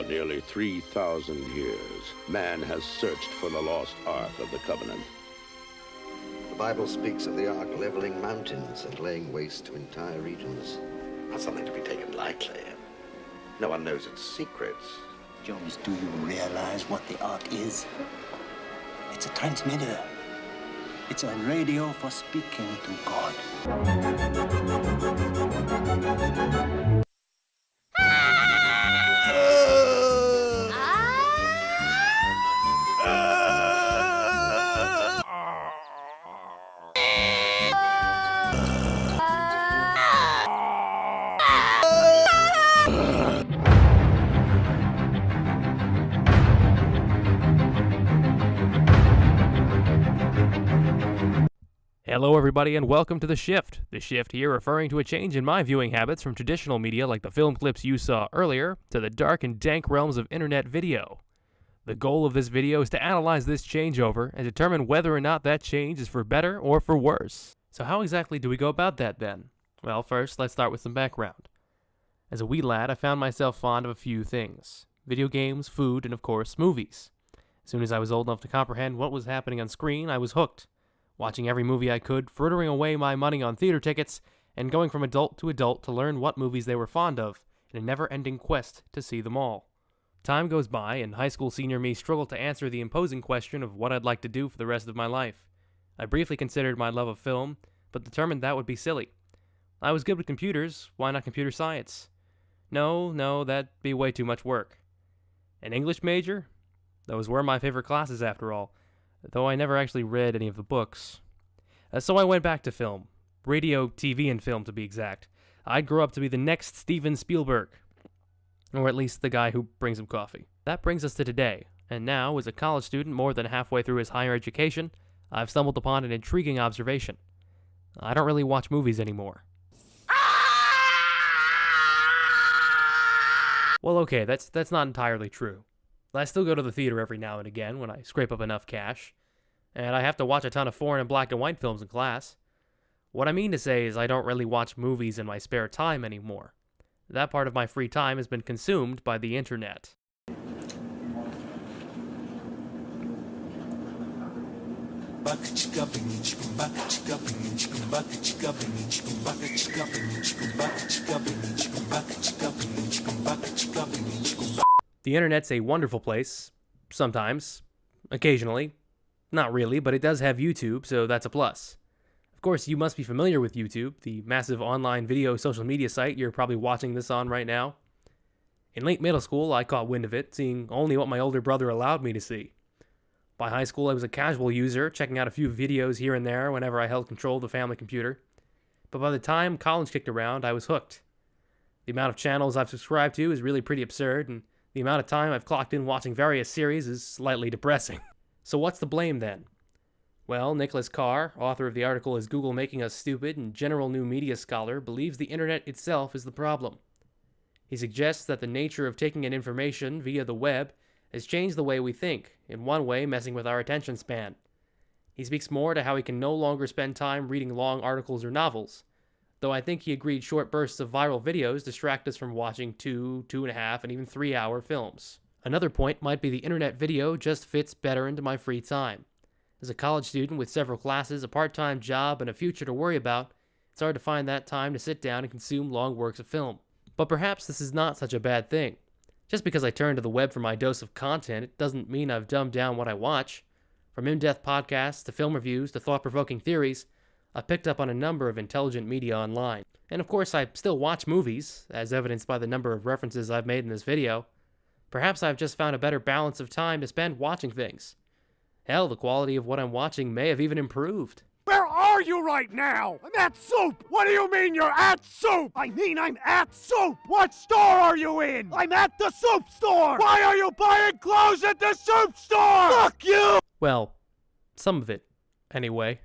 nearly 3,000 years, man has searched for the lost Ark of the Covenant. The Bible speaks of the Ark leveling mountains and laying waste to entire regions. Not something to be taken lightly. No one knows its secrets. Jones, do you realize what the Ark is? It's a transmitter. It's a radio for speaking to God. Hello everybody and welcome to The Shift. The Shift here referring to a change in my viewing habits from traditional media like the film clips you saw earlier to the dark and dank realms of internet video. The goal of this video is to analyze this changeover and determine whether or not that change is for better or for worse. So how exactly do we go about that then? Well, first let's start with some background. As a wee lad, I found myself fond of a few things. Video games, food, and of course, movies. As soon as I was old enough to comprehend what was happening on screen, I was hooked. Watching every movie I could, frittering away my money on theater tickets, and going from adult to learn what movies they were fond of, in a never-ending quest to see them all. Time goes by, and high school senior me struggled to answer the imposing question of what I'd like to do for the rest of my life. I briefly considered my love of film, but determined that would be silly. I was good with computers, why not computer science? No, that'd be way too much work. An English major? Those were my favorite classes after all, though I never actually read any of the books. So I went back to film. Radio, TV, and film, to be exact. I'd grow up to be the next Steven Spielberg. Or at least the guy who brings him coffee. That brings us to today, and now, as a college student more than halfway through his higher education, I've stumbled upon an intriguing observation. I don't really watch movies anymore. Well, okay, that's not entirely true. I still go to the theater every now and again when I scrape up enough cash, and I have to watch a ton of foreign and black and white films in class. What I mean to say is I don't really watch movies in my spare time anymore. That part of my free time has been consumed by the internet. The internet's a wonderful place. Sometimes. Occasionally. Not really, but it does have YouTube, so that's a plus. Of course, you must be familiar with YouTube, the massive online video social media site you're probably watching this on right now. In late middle school, I caught wind of it, seeing only what my older brother allowed me to see. By high school, I was a casual user, checking out a few videos here and there whenever I held control of the family computer. But by the time college kicked around, I was hooked. The amount of channels I've subscribed to is really pretty absurd, and the amount of time I've clocked in watching various series is slightly depressing. So what's the blame then? Well, Nicholas Carr, author of the article Is Google Making Us Stupid and general new media scholar, believes the internet itself is the problem. He suggests that the nature of taking in information via the web has changed the way we think, in one way messing with our attention span. He speaks more to how he can no longer spend time reading long articles or novels, though I think he agreed short bursts of viral videos distract us from watching 2.5, and even 3-hour films. Another point might be the internet video just fits better into my free time. As a college student with several classes, a part-time job, and a future to worry about, it's hard to find that time to sit down and consume long works of film. But perhaps this is not such a bad thing. Just because I turn to the web for my dose of content, it doesn't mean I've dumbed down what I watch. From in-depth podcasts to film reviews to thought-provoking theories, I've picked up on a number of intelligent media online. And of course, I still watch movies, as evidenced by the number of references I've made in this video. Perhaps I've just found a better balance of time to spend watching things. Hell, the quality of what I'm watching may have even improved. Where are you right now? I'm at Soup! What do you mean you're at Soup? I mean I'm at Soup! What store are you in? I'm at the Soup store! Why are you buying clothes at the Soup store? Fuck you! Well, some of it, anyway.